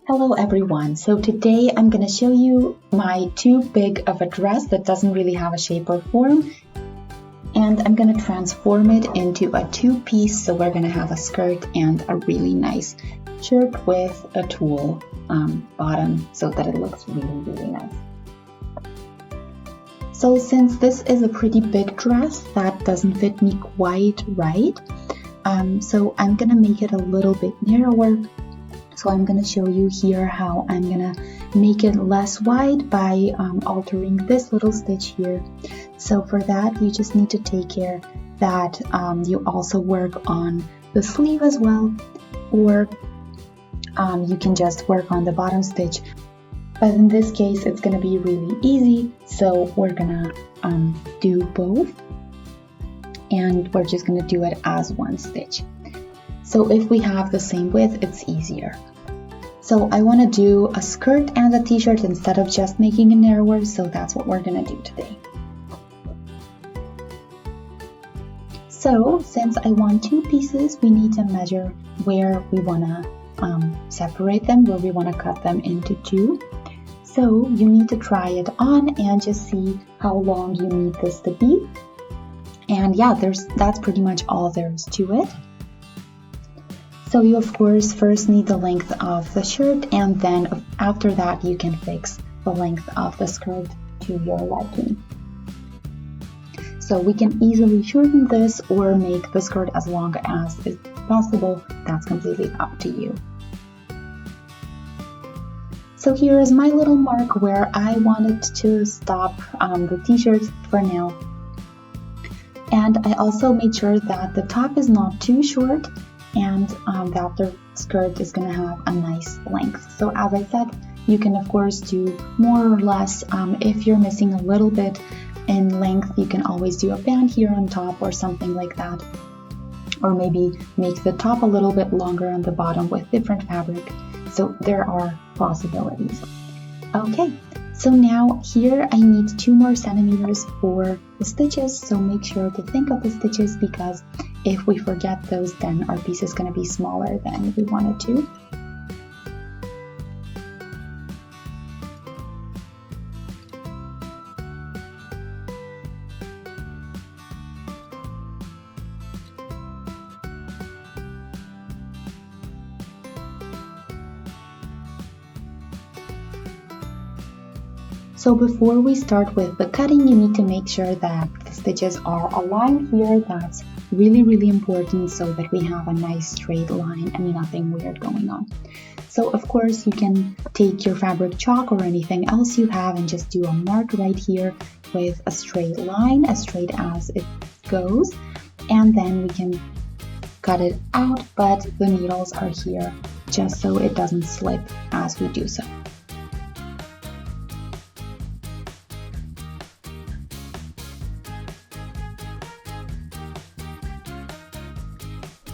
Hello everyone, so today I'm going to show you my too big of a dress that doesn't really have a shape or form, and I'm going to transform it into a two-piece. So we're going to have a skirt and a really nice shirt with a tulle bottom so that it looks really nice. So since this is a pretty big dress, that doesn't fit me quite right, so I'm going to make it a little bit narrower. So I'm going to show you here how I'm going to make it less wide by altering this little stitch here. So for that, you just need to take care that you also work on the sleeve as well, or you can just work on the bottom stitch. But in this case, it's going to be really easy, so we're going to do both, and we're just going to do it as one stitch. So if we have the same width, it's easier. So I want to do a skirt and a t-shirt instead of just making it narrower, so that's what we're going to do today. So since I want two pieces, we need to measure where we want to separate them, where we want to cut them into two. So you need to try it on and just see how long you need this to be. And yeah, that's pretty much all there is to it. So you of course first need the length of the shirt, and then after that you can fix the length of the skirt to your liking. So we can easily shorten this or make the skirt as long as is possible. That's completely up to you. So here is my little mark where I wanted to stop the t-shirt for now. And I also made sure that the top is not too short, and that the skirt is going to have a nice length. So as I said, you can of course do more or less. If you're missing a little bit in length, you can always do a band here on top or something like that, or maybe make the top a little bit longer on the bottom with different fabric. So there are possibilities. Okay, so now here I need 2 more centimeters for the stitches, so make sure to think of the stitches, because if we forget those, then our piece is going to be smaller than we want it to. So before we start with the cutting, you need to make sure that the stitches are aligned here. That's really important, so that we have a nice straight line and nothing weird going on. So of course you can take your fabric chalk or anything else you have and just do a mark right here with a straight line, as straight as it goes, and then we can cut it out, but the needles are here just so it doesn't slip as we do so.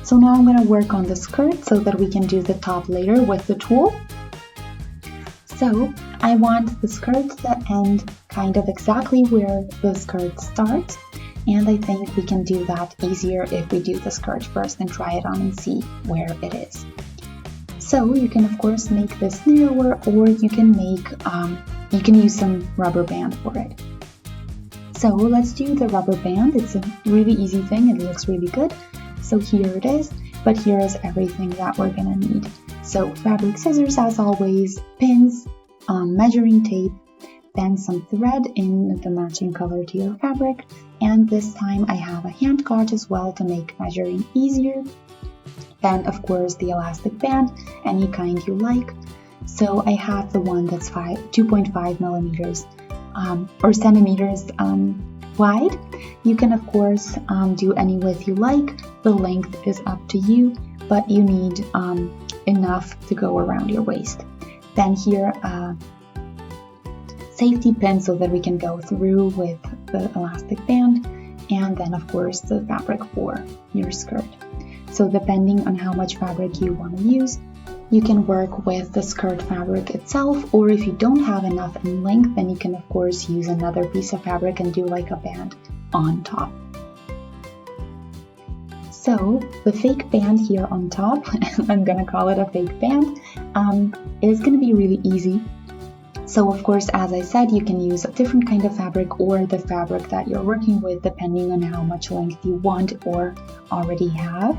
So now I'm going to work on the skirt so that we can do the top later with the tulle. So I want the skirt to end kind of exactly where the skirt starts, and I think we can do that easier if we do the skirt first and try it on and see where it is. So you can of course make this narrower, or you can use some rubber band for it. So let's do the rubber band. It's a really easy thing, it looks really good. So here it is, but here is everything that we're gonna need. So fabric scissors as always, pins, measuring tape, then some thread in the matching color to your fabric, and this time I have a hand gauge as well to make measuring easier. Then of course the elastic band, any kind you like. So I have the one that's 2.5 millimeters or centimeters wide. You can of course do any width you like. The length is up to you, but you need enough to go around your waist. Then here safety pin so that we can go through with the elastic band, and then of course the fabric for your skirt. So depending on how much fabric you want to use, you can work with the skirt fabric itself, or if you don't have enough in length, then you can of course use another piece of fabric and do like a band on top. So the fake band here on top, I'm gonna call it a fake band, is gonna be really easy. So of course, as I said, you can use a different kind of fabric or the fabric that you're working with depending on how much length you want or already have.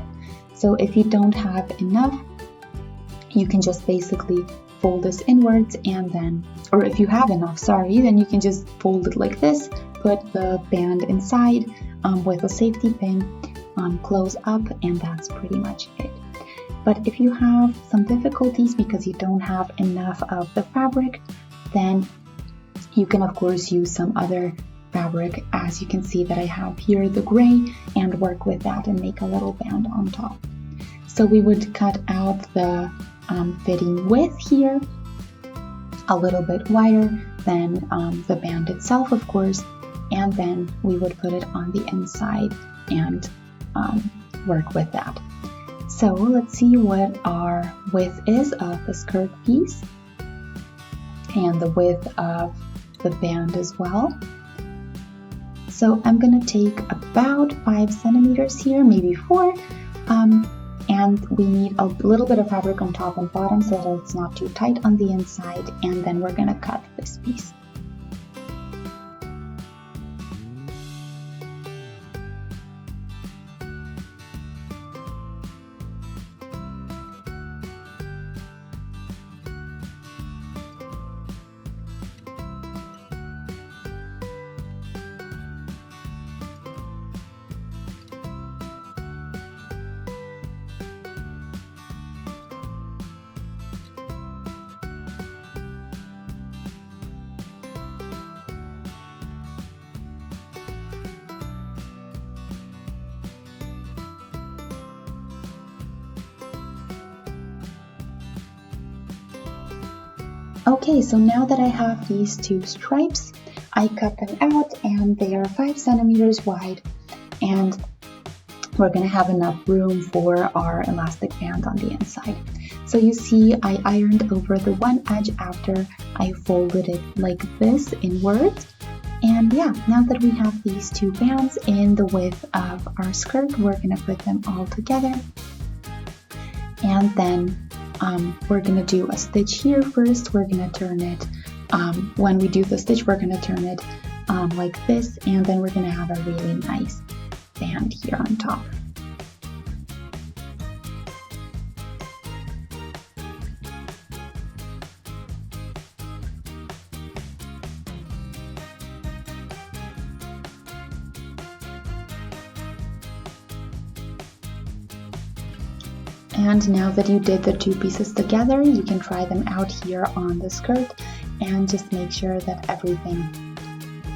So if you don't have enough, you can just basically fold this inwards and then, or if you have enough, sorry, then you can just fold it like this, put the band inside with a safety pin, close up, and that's pretty much it. But if you have some difficulties because you don't have enough of the fabric, then you can of course use some other fabric, as you can see that I have here, the gray, and work with that and make a little band on top. So we would cut out the fitting width here a little bit wider than the band itself, of course, and then we would put it on the inside and work with that. So let's see what our width is of the skirt piece and the width of the band as well. So I'm gonna take about 5 centimeters here, maybe 4, and we need a little bit of fabric on top and bottom so that it's not too tight on the inside, and then we're gonna cut this piece. Okay, so now that I have these 2 stripes, I cut them out and they are 5 centimeters wide, and we're gonna have enough room for our elastic band on the inside. So you see I ironed over the one edge after I folded it like this inwards. And yeah, now that we have these 2 bands in the width of our skirt, we're gonna put them all together. And then we're gonna do a stitch here first. We're gonna turn it, when we do the stitch, we're gonna turn it like this, and then we're gonna have a really nice band here on top. And now that you did the 2 pieces together, you can try them out here on the skirt and just make sure that everything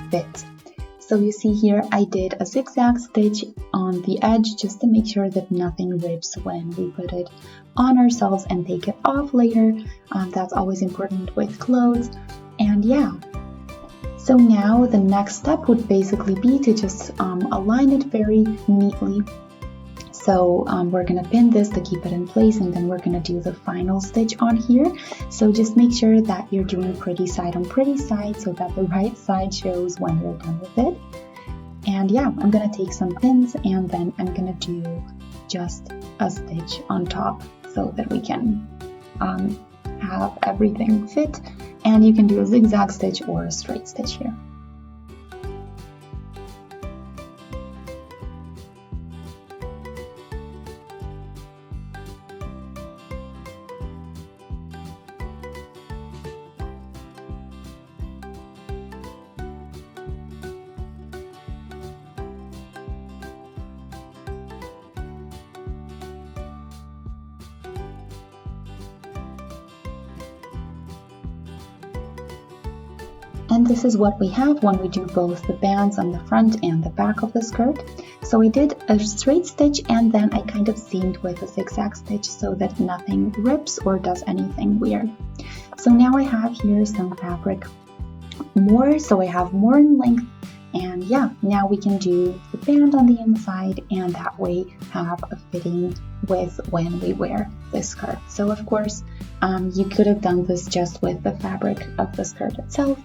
fits. So you see here I did a zigzag stitch on the edge just to make sure that nothing rips when we put it on ourselves and take it off later. That's always important with clothes. And yeah, so now the next step would basically be to just align it very neatly. So we're gonna pin this to keep it in place, and then we're gonna do the final stitch on here. So just make sure that you're doing pretty side on pretty side so that the right side shows when you're done with it. And yeah, I'm gonna take some pins and then I'm gonna do just a stitch on top so that we can have everything fit. And you can do a zigzag stitch or a straight stitch here. And this is what we have when we do both the bands on the front and the back of the skirt. So I did a straight stitch and then I kind of seamed with a zigzag stitch so that nothing rips or does anything weird. So now I have here some fabric more, so I have more in length And yeah, now we can do the band on the inside and that way have a fitting with when we wear this skirt. So of course, you could have done this just with the fabric of the skirt itself,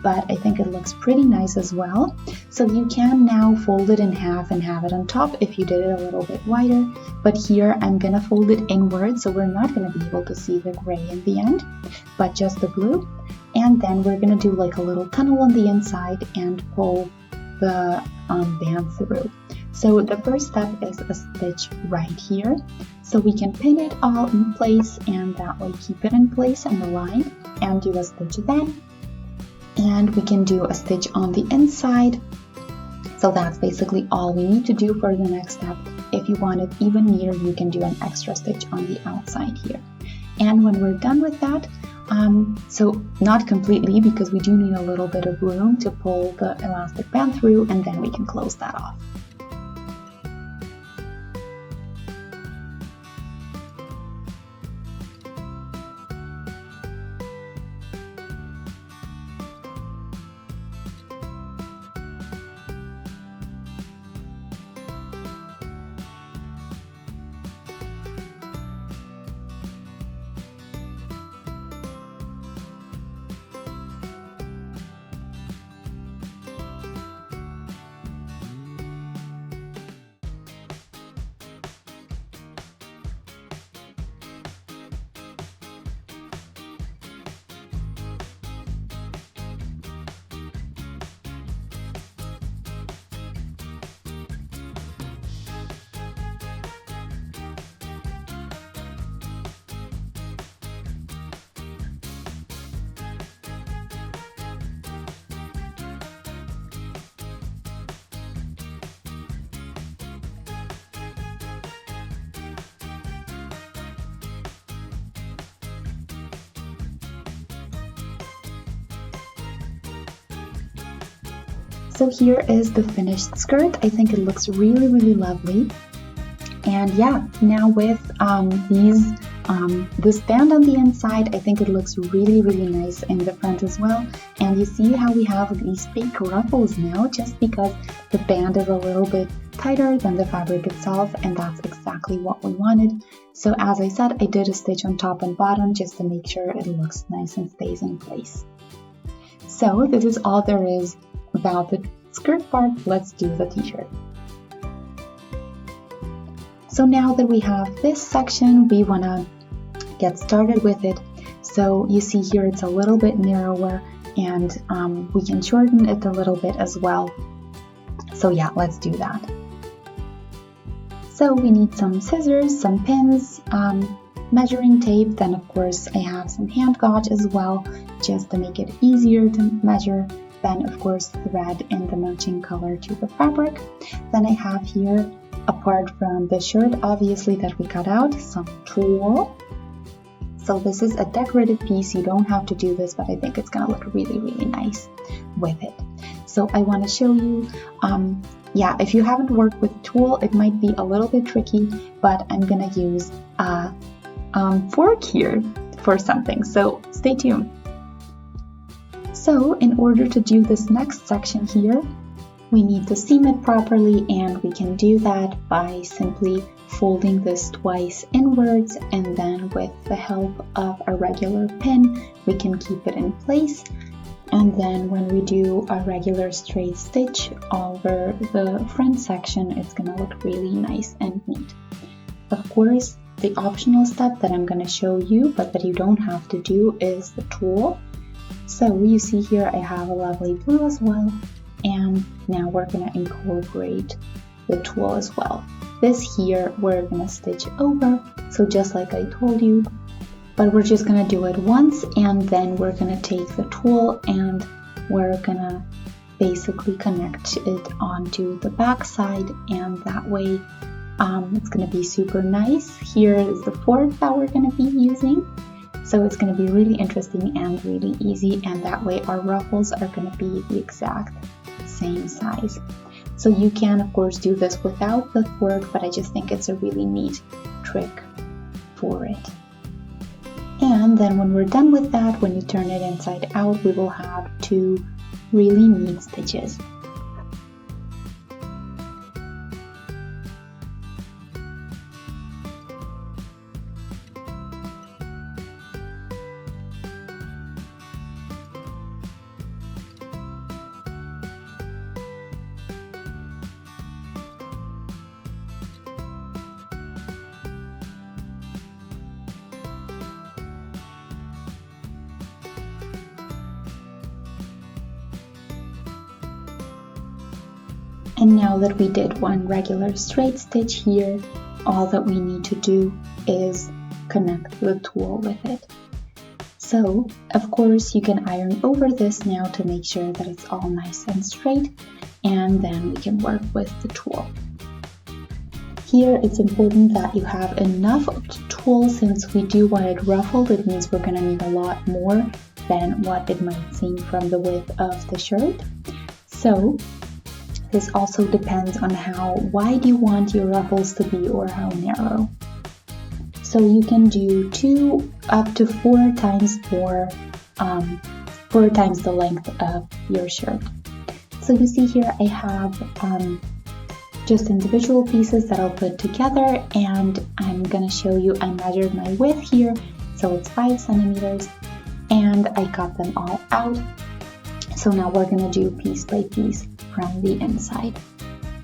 but I think it looks pretty nice as well. So you can now fold it in half and have it on top if you did it a little bit wider, but here I'm gonna fold it inward, so we're not gonna be able to see the gray in the end, but just the blue. And then we're gonna do like a little tunnel on the inside and pull the band through. So the first step is a stitch right here. So we can pin it all in place and that way keep it in place and aligned, and do a stitch then. And we can do a stitch on the inside. So that's basically all we need to do for the next step. If you want it even neater, you can do an extra stitch on the outside here. And when we're done with that, so not completely, because we do need a little bit of room to pull the elastic band through, and then we can close that off. So here is the finished skirt. I think it looks really, really lovely. And yeah, now with this band on the inside, I think it looks really, really nice in the front as well. And you see how we have these fake ruffles now, just because the band is a little bit tighter than the fabric itself, and that's exactly what we wanted. So as I said, I did a stitch on top and bottom just to make sure it looks nice and stays in place. So this is all there is about the skirt part. Let's do the t-shirt. So now that we have this section, we want to get started with it. So you see here it's a little bit narrower, and we can shorten it a little bit as well. So yeah, let's do that. So we need some scissors, some pins, measuring tape, then of course I have some hand gauze as well, just to make it easier to measure. Then of course thread and the matching color to the fabric. Then I have here, apart from the shirt obviously that we cut out, some tulle. So this is a decorative piece, you don't have to do this, but I think it's gonna look really, really nice with it. So I want to show you, yeah, if you haven't worked with tulle, it might be a little bit tricky, but I'm gonna use a fork here for something, so stay tuned. So in order to do this next section here, we need to seam it properly, and we can do that by simply folding this twice inwards, and then with the help of a regular pin, we can keep it in place. And then when we do a regular straight stitch over the front section, it's gonna look really nice and neat. Of course, the optional step that I'm gonna show you, but that you don't have to do, is the tulle. So you see here I have a lovely blue as well, and now we're gonna incorporate the tulle as well. This here we're gonna stitch over, so just like I told you, but we're just gonna do it once, and then we're gonna take the tulle and we're gonna basically connect it onto the back side, and that way it's gonna be super nice. Here is the fork that we're gonna be using. So it's going to be really interesting and really easy, and that way our ruffles are going to be the exact same size. So you can of course do this without the fork, but I just think it's a really neat trick for it. And then when we're done with that, when you turn it inside out, we will have two really neat stitches. And now that we did one regular straight stitch here, all that we need to do is connect the tulle with it. So, of course, you can iron over this now to make sure that it's all nice and straight, and then we can work with the tulle. Here, it's important that you have enough tulle. Since we do want it ruffled, it means we're going to need a lot more than what it might seem from the width of the shirt. So, this also depends on how wide you want your ruffles to be or how narrow. So you can do 2 up to 4 times more, 4 times the length of your shirt. So you see here I have just individual pieces that I'll put together, and I'm gonna show you. I measured my width here, so it's 5 centimeters, and I cut them all out. So now we're gonna do piece by piece from the inside.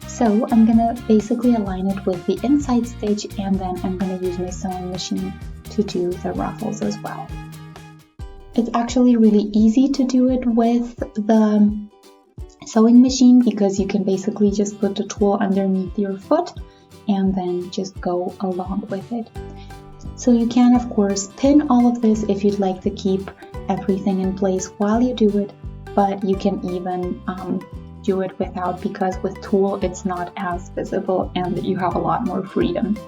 So I'm gonna basically align it with the inside stitch, and then I'm gonna use my sewing machine to do the ruffles as well. It's actually really easy to do it with the sewing machine because you can basically just put the tulle underneath your foot and then just go along with it. So you can of course pin all of this if you'd like to keep everything in place while you do it, but you can even do it without, because with tulle it's not as visible and you have a lot more freedom.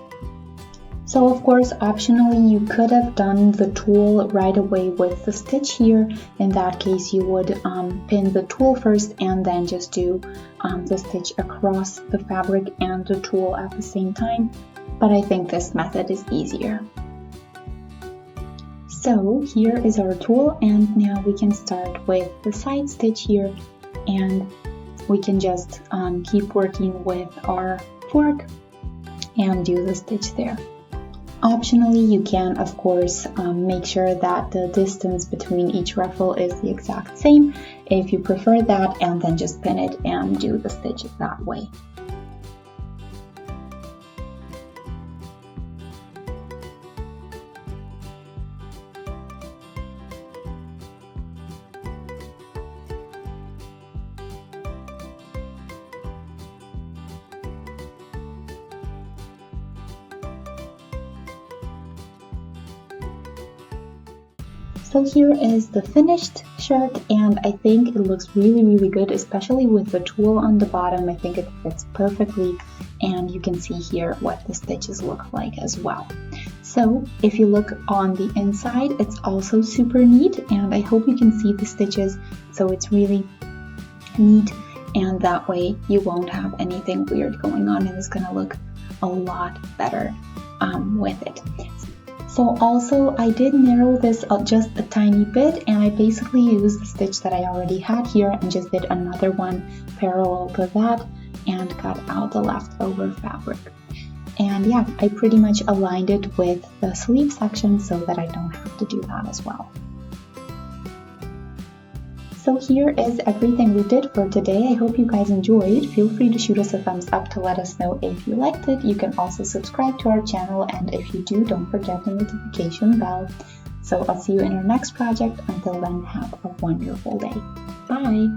So of course optionally you could have done the tulle right away with the stitch here. In that case you would pin the tulle first and then just do the stitch across the fabric and the tulle at the same time, but I think this method is easier. So here is our tulle, and now we can start with the side stitch here, and we can just keep working with our fork and do the stitch there. Optionally, you can of course make sure that the distance between each ruffle is the exact same if you prefer that, and then just pin it and do the stitch that way. So here is the finished shirt, and I think it looks really good, especially with the tulle on the bottom. I think it fits perfectly, and you can see here what the stitches look like as well. So if you look on the inside, it's also super neat, and I hope you can see the stitches. So it's really neat, and that way you won't have anything weird going on, and it's gonna look a lot better with it. So also I did narrow this just a tiny bit, and I basically used the stitch that I already had here and just did another one parallel to that and cut out the leftover fabric. And yeah, I pretty much aligned it with the sleeve section so that I don't have to do that as well. So here is everything we did for today. I hope you guys enjoyed. Feel free to shoot us a thumbs up to let us know if you liked it. You can also subscribe to our channel, and if you do, don't forget the notification bell. So I'll see you in our next project. Until then, have a wonderful day. Bye!